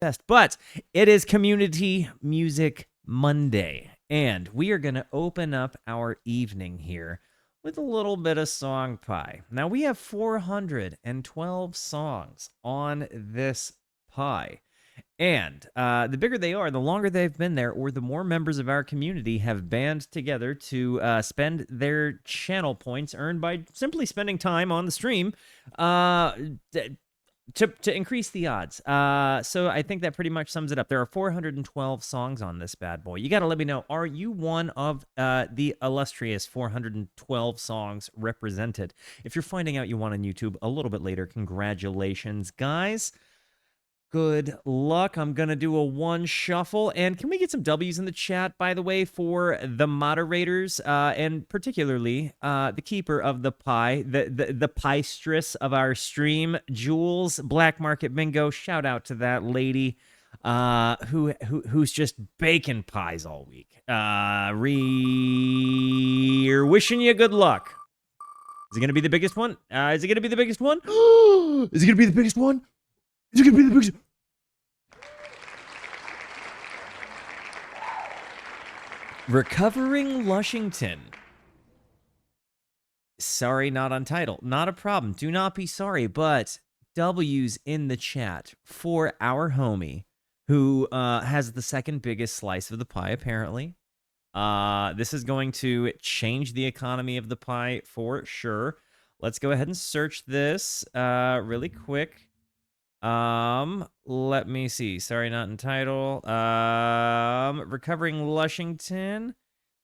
best. But it is Community Music Monday, and we are going to open up our evening here with a little bit of song pie. Now, we have 412 songs on this pie. And the bigger they are, the longer they've been there, or the more members of our community have band together to spend their channel points earned by simply spending time on the stream to increase the odds. So I think that pretty much sums it up. There are 412 songs on this bad boy. You got to let me know, are you one of the illustrious 412 songs represented? If you're finding out you want on YouTube a little bit later, congratulations, guys. Good luck. I'm going to do a one shuffle. And can we get some W's in the chat, by the way, for the moderators, and particularly the keeper of the pie, the piestress of our stream, Jules, Black Market Bingo. Shout out to that lady who's just baking pies all week. We're wishing you good luck. Is it going to be the biggest one? Is it going to be the biggest one? Is it going to be the biggest one? Is it going to be the biggest? Recovering Lushington. Sorry, not on title. Not a problem. Do not be sorry, but W's in the chat for our homie who has the second biggest slice of the pie, apparently. This is going to change the economy of the pie for sure. Let's go ahead and search this really quick. Let me see. Sorry, not in title. Recovering Lushington.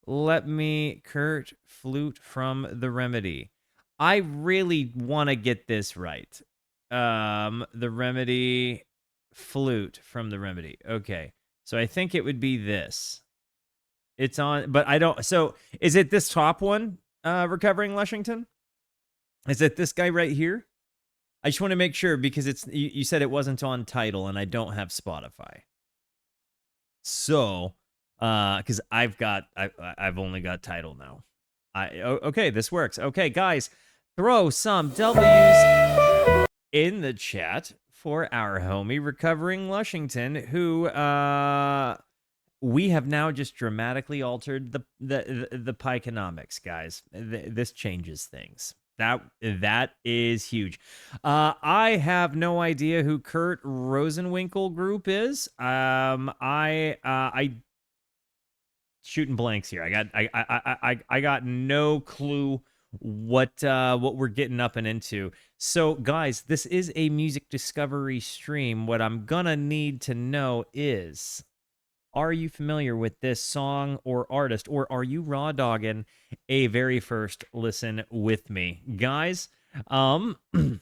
Let me Kurt Flute from the Remedy. I really want to get this right. The Remedy Flute from the Remedy. Okay. So I think it would be this. It's on, but I don't. So is it this top one? Recovering Lushington? Is it this guy right here? I just want to make sure because it's you said it wasn't on title and I don't have Spotify. So, because I've only got title now. Okay, this works. Okay, guys, throw some W's in the chat for our homie Recovering Lushington, who we have now just dramatically altered the pieconomics, guys. This changes things. That is huge. I have no idea who Kurt Rosenwinkle group is. I shooting blanks here. I got no clue what we're getting up and into. So guys, this is a music discovery stream. What I'm gonna need to know is, are you familiar with this song or artist, or are you raw dogging a very first listen with me? Guys, I'm going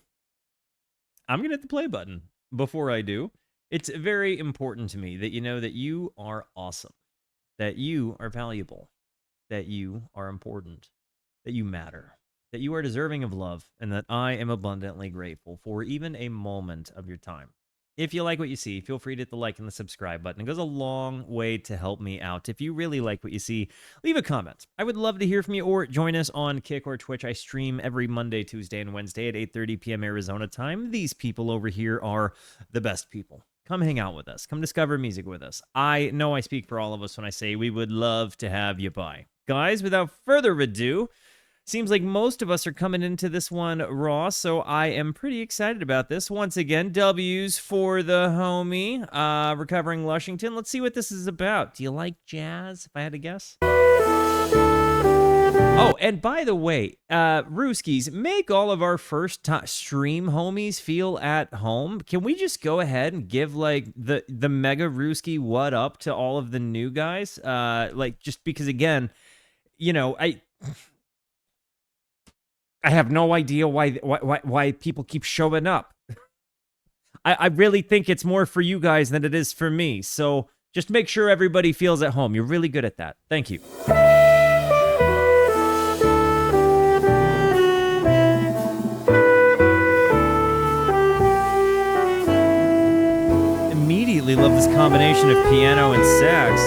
to hit the play button before I do. It's very important to me that you know that you are awesome, that you are valuable, that you are important, that you matter, that you are deserving of love, and that I am abundantly grateful for even a moment of your time. If you like what you see, feel free to hit the like and the subscribe button. It goes a long way to help me out. If you really like what you see, leave a comment. I would love to hear from you, or join us on Kick or Twitch. I stream every Monday, Tuesday, and Wednesday at 8:30 p.m. Arizona time. These people over here are the best people. Come hang out with us. Come discover music with us. I know I speak for all of us when I say we would love to have you by. Guys, without further ado, seems like most of us are coming into this one raw, so I am pretty excited about this. Once again, W's for the homie, Recovering Lushington. Let's see what this is about. Do you like jazz, if I had to guess? Oh, and by the way, Rooskies, make all of our first stream homies feel at home. Can we just go ahead and give, like, the mega Rooski what up to all of the new guys? Like, just because, again, you know, I have no idea why people keep showing up. I really think it's more for you guys than it is for me. So just make sure everybody feels at home. You're really good at that. Thank you. Immediately love this combination of piano and sax.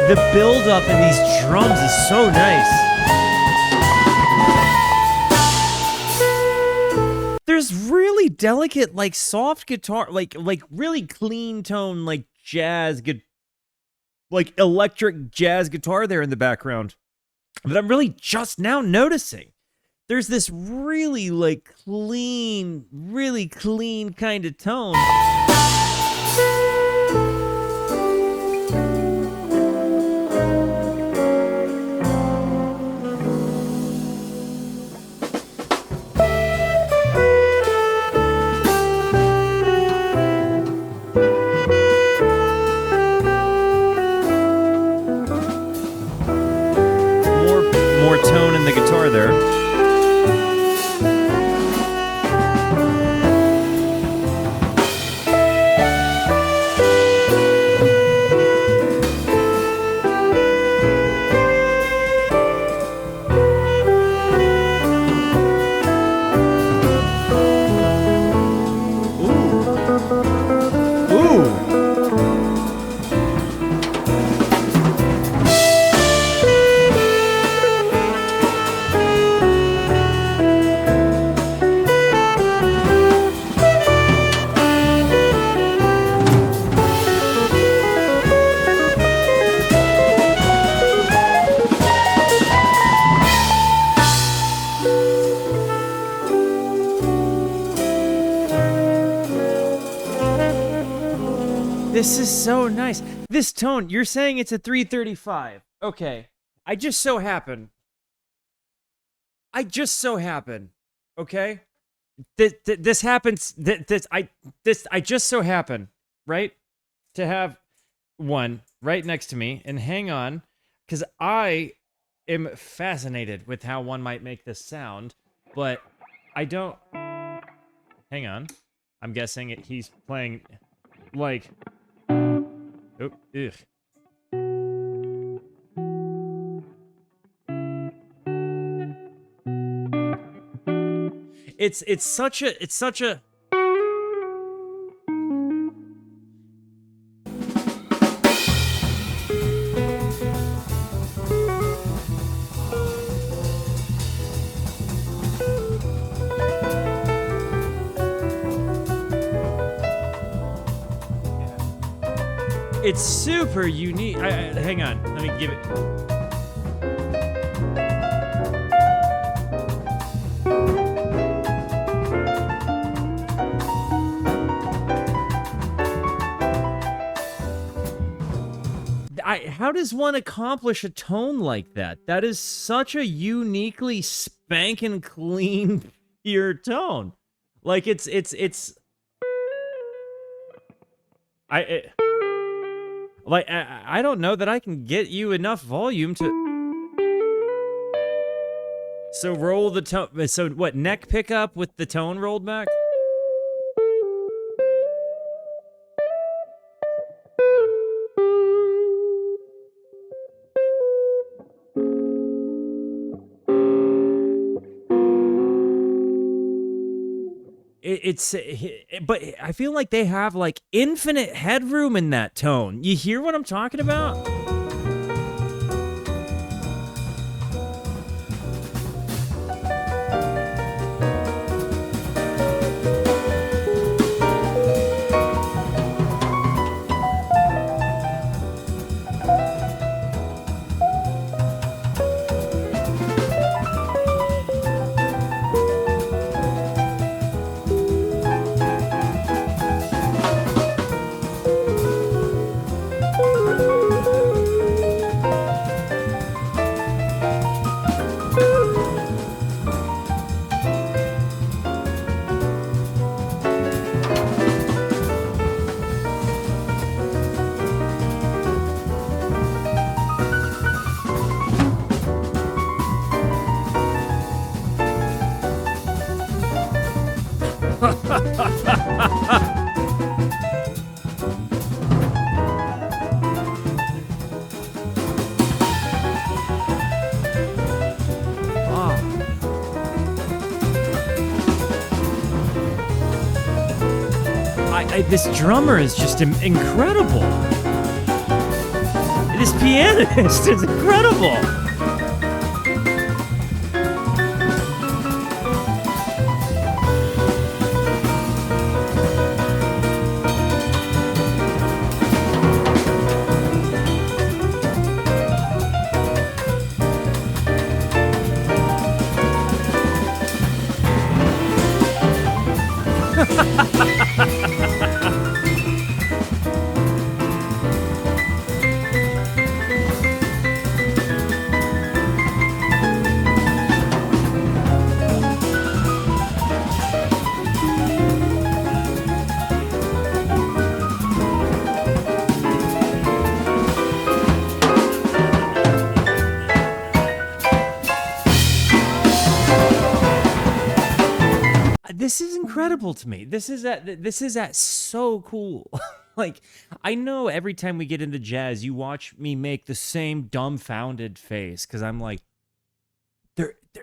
The build-up in these drums is so nice. There's really delicate, like, soft guitar, like really clean tone, like jazz, like electric jazz guitar there in the background that I'm really just now noticing. There's this really, like, really clean kind of tone. More tone in the guitar there. This is so nice. This tone, you're saying it's a 335. Okay. I just so happen. Okay? This happens. I just so happen, right? To have one right next to me. And hang on, because I am fascinated with how one might make this sound, but I don't. Hang on. I'm guessing he's playing like. Oh, ugh. It's such a it's super unique. Hang on, let me give it. How does one accomplish a tone like that? That is such a uniquely spankin' clean, pure tone. Like I don't know that I can get you enough volume to. So roll the tone. So what? Neck pickup with the tone rolled back. But I feel like they have like infinite headroom in that tone. You hear what I'm talking about? This drummer is just incredible. this pianist is incredible. This is incredible to me. This is so cool. Like, I know every time we get into jazz, you watch me make the same dumbfounded face because I'm like,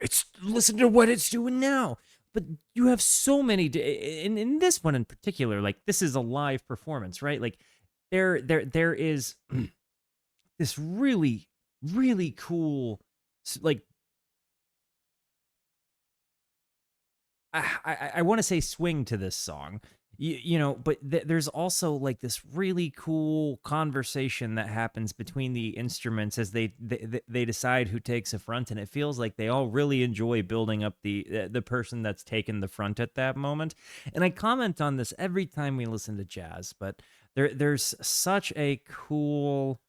it's listen to what it's doing now. But you have so many, in this one in particular, like this is a live performance, right? Like there is this really, really cool, like, I want to say swing to this song, you know, but there's also like this really cool conversation that happens between the instruments as they decide who takes a front, and it feels like they all really enjoy building up the person that's taken the front at that moment. And I comment on this every time we listen to jazz, but there's such a cool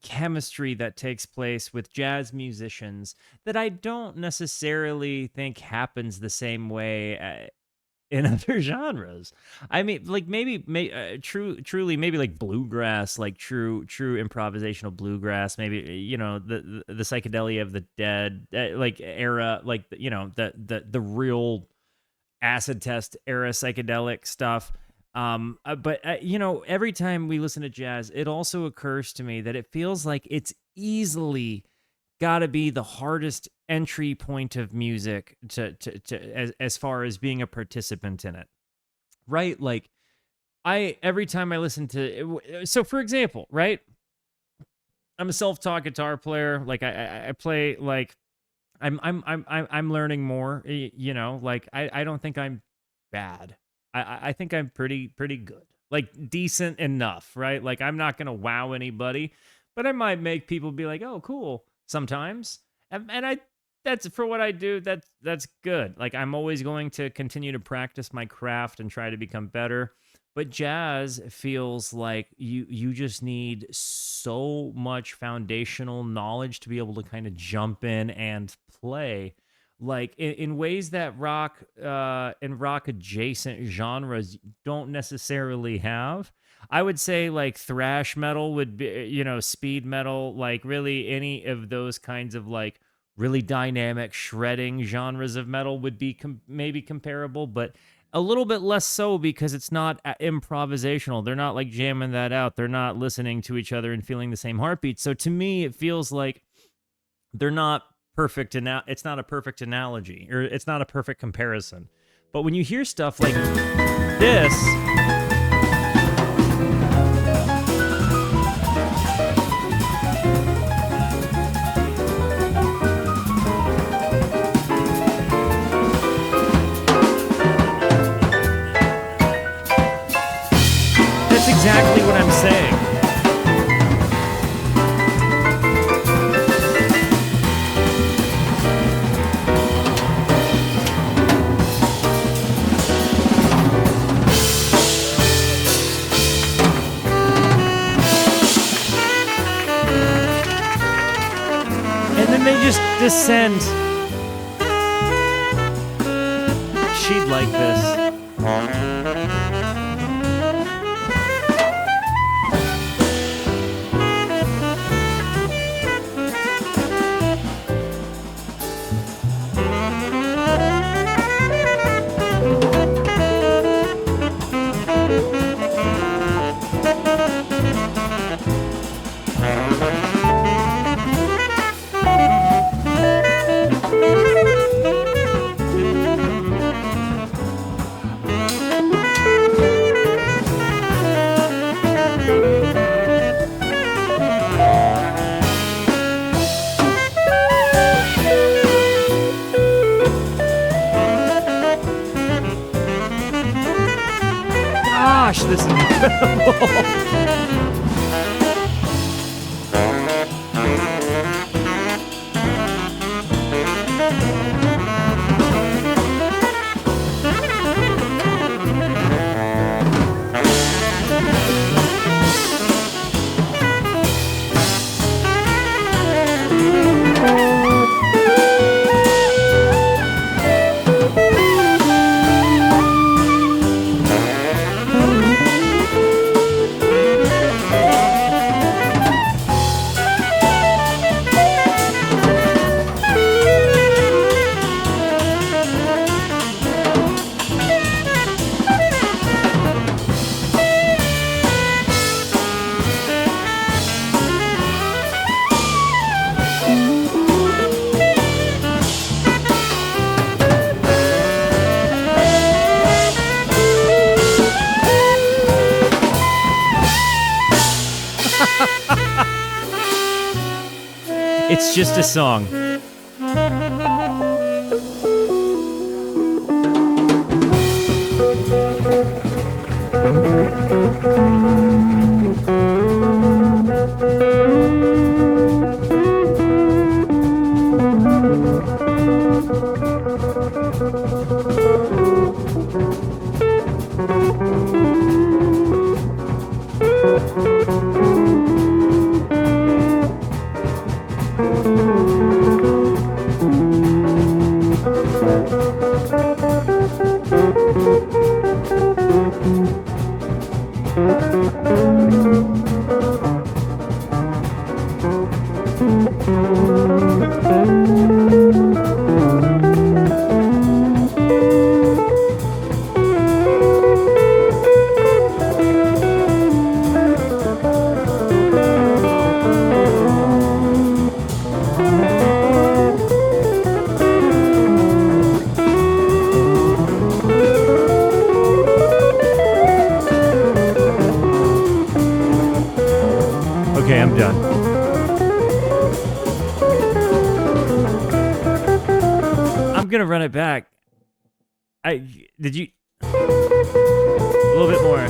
chemistry that takes place with jazz musicians that I don't necessarily think happens the same way in other genres. I mean, like maybe truly maybe like bluegrass, like true improvisational bluegrass, maybe, you know, the psychedelia of the dead, like era, like, you know, the real acid test era psychedelic stuff. But you know, every time we listen to jazz, it also occurs to me that it feels like it's easily got to be the hardest entry point of music to as far as being a participant in it, right? Like every time I listen to it, so for example, right, I'm a self-taught guitar player. Like I play, like I'm learning more, you know, like I don't think I'm bad. I think I'm pretty good, like decent enough, right? Like I'm not gonna wow anybody, but I might make people be like, "Oh, cool." Sometimes, and that's for what I do. That's good. Like I'm always going to continue to practice my craft and try to become better. But jazz feels like you just need so much foundational knowledge to be able to kind of jump in and play, like in ways that rock and rock adjacent genres don't necessarily have. I would say like thrash metal would be, you know, speed metal, like really any of those kinds of like really dynamic shredding genres of metal would be maybe comparable, but a little bit less so because it's not improvisational. They're not like jamming that out. They're not listening to each other and feeling the same heartbeat. So to me, it feels like they're not perfect. It's not a perfect analogy, or it's not a perfect comparison. But when you hear stuff like this, that's exactly what I'm saying. They just descend. She'd like this. It's just a song. Okay, I'm done. I'm gonna run it back. Did you? A little bit more.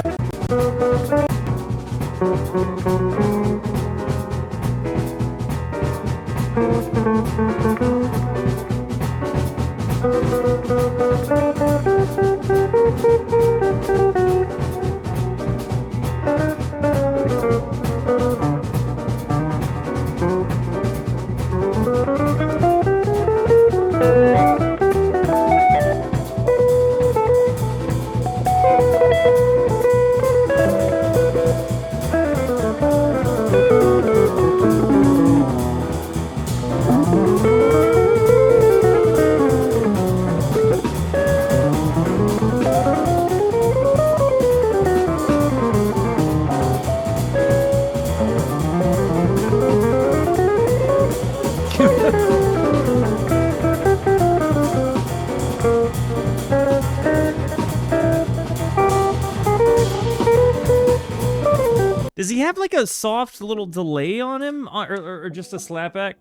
Does he have like a soft little delay on him, or just a slapback,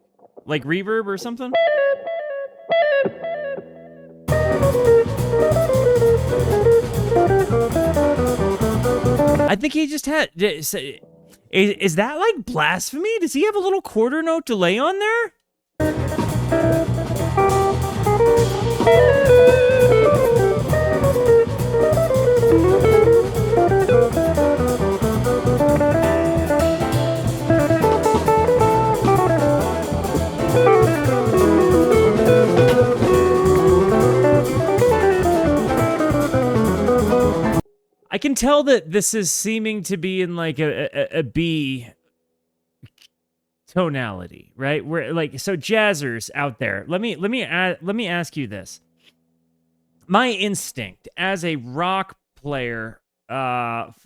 like reverb or something? I think he just had. Is that like blasphemy? Does he have a little quarter note delay on there? I can tell that this is seeming to be in like a B tonality, right? Where like, so jazzers out there, let me ask you this. My instinct as a rock player, with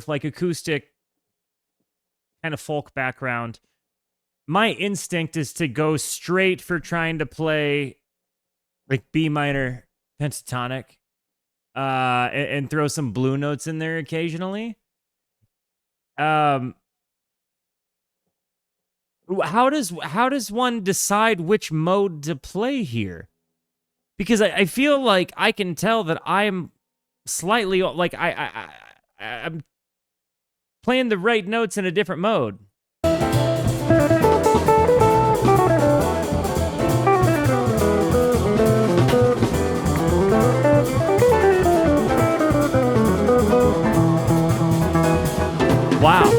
like acoustic kind of folk background, my instinct is to go straight for trying to play like B minor pentatonic. And throw some blue notes in there occasionally. How does one decide which mode to play here? Because I feel like I can tell that I'm slightly like I'm playing the right notes in a different mode. Wow.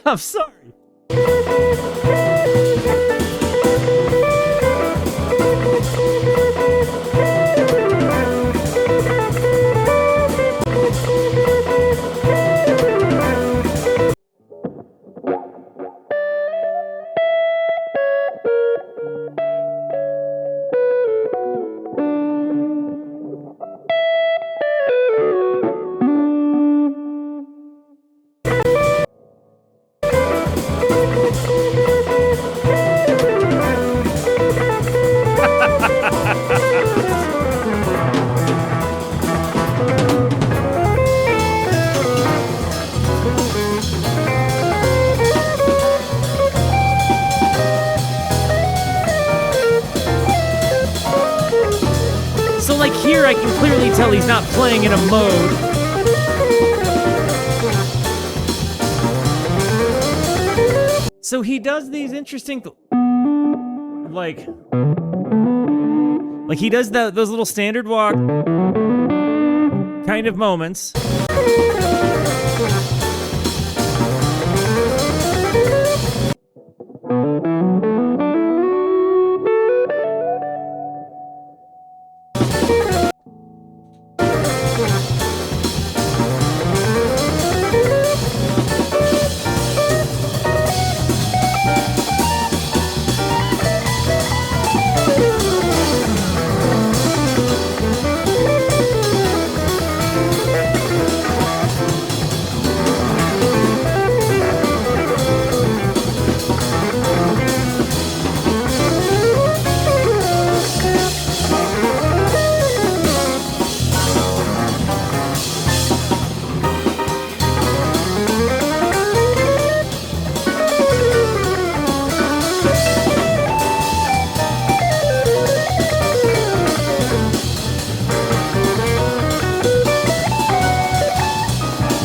I'm sorry. So, like, here I can clearly tell he's not playing in a mode. So he does these interesting, like he does those little standard walk kind of moments.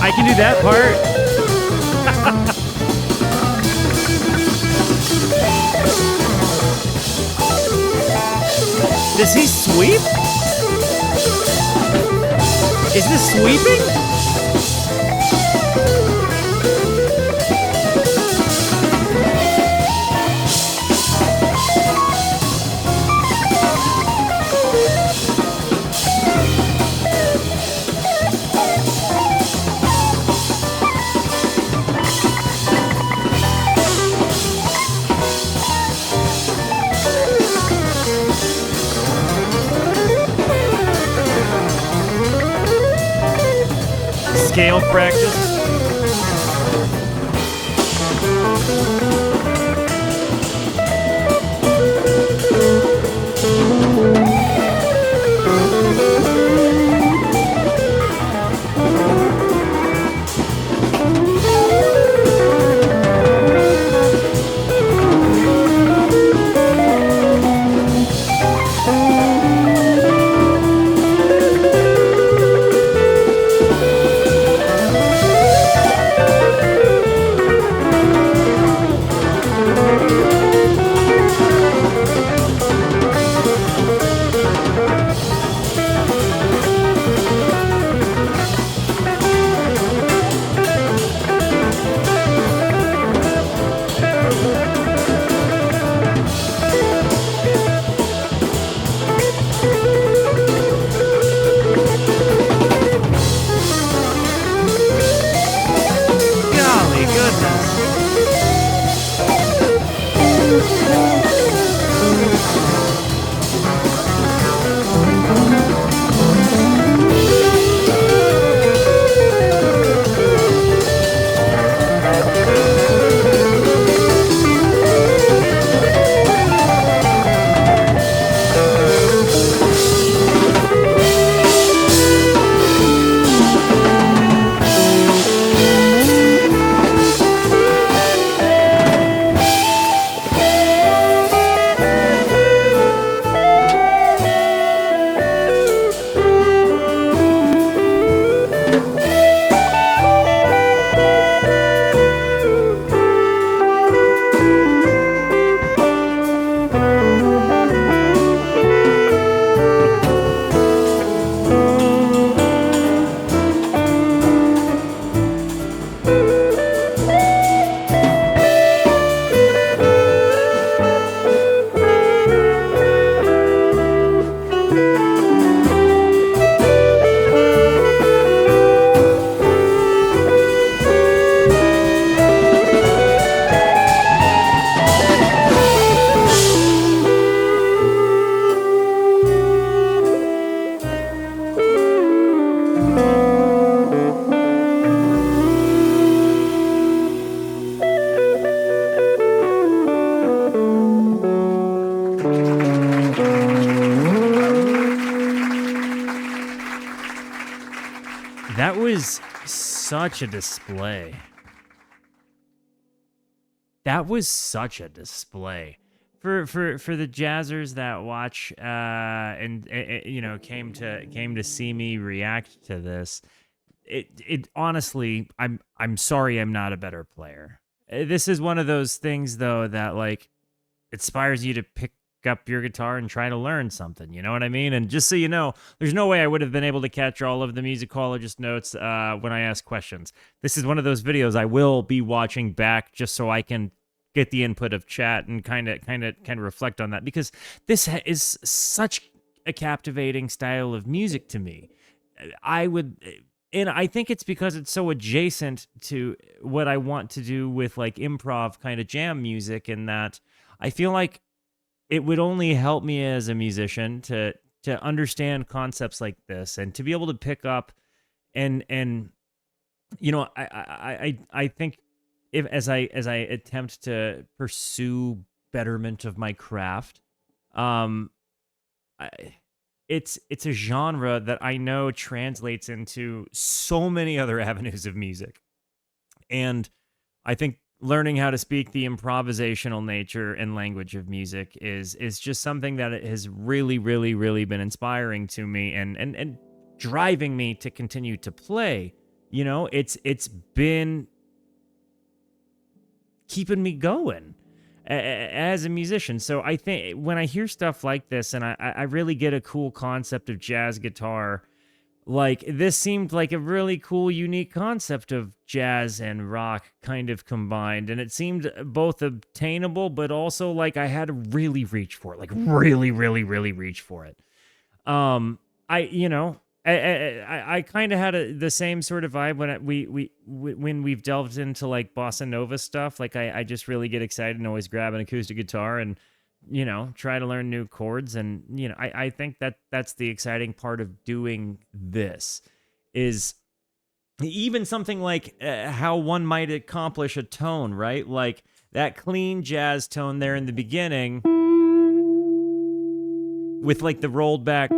I can do that part. Does he sweep? Is this sweeping? Scale practice. was such a display. That was such a display. For the jazzers that watch and you know came to see me react to this, it honestly, I'm sorry I'm not a better player. This is one of those things though that like inspires you to pick up your guitar and try to learn something, you know what I mean? And just so you know, there's no way I would have been able to catch all of the musicologist notes when I ask questions. This is one of those videos I will be watching back just so I can get the input of chat and kind of reflect on that, because this is such a captivating style of music to me. And I think it's because it's so adjacent to what I want to do with like improv kind of jam music, and that I feel like it would only help me as a musician to understand concepts like this and to be able to pick up and you know, I think if as I attempt to pursue betterment of my craft, it's a genre that I know translates into so many other avenues of music. And I think learning how to speak the improvisational nature and language of music is just something that has really been inspiring to me and driving me to continue to play. You know, it's been keeping me going as a musician. So I think when I hear stuff like this and I really get a cool concept of jazz guitar, like this seemed like a really cool, unique concept of jazz and rock kind of combined. And it seemed both obtainable, but also like I had to really reach for it, like really reach for it. I kind of had the same sort of vibe when we've delved into like bossa nova stuff. Like I just really get excited and always grab an acoustic guitar and, you know, try to learn new chords. And, you know, I think that's the exciting part of doing this, is even something like how one might accomplish a tone, right? Like that clean jazz tone there in the beginning with like the rolled back.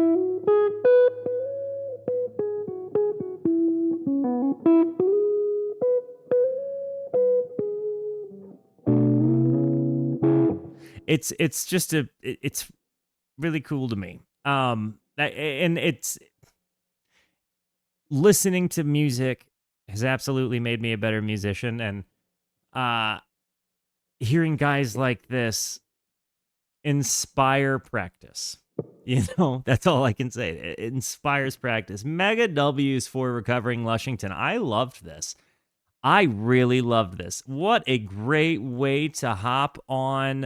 It's really cool to me. And it's listening to music has absolutely made me a better musician, and hearing guys like this inspire practice. You know, that's all I can say. It inspires practice. Mega W's for Recovering Lushington. I loved this. I really loved this. What a great way to hop on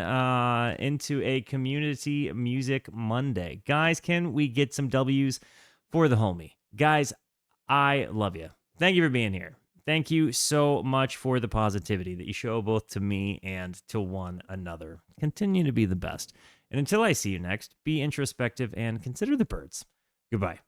into a Community Music Monday. Guys, can we get some W's for the homie? Guys, I love you. Thank you for being here. Thank you so much for the positivity that you show both to me and to one another. Continue to be the best. And until I see you next, be introspective and consider the birds. Goodbye.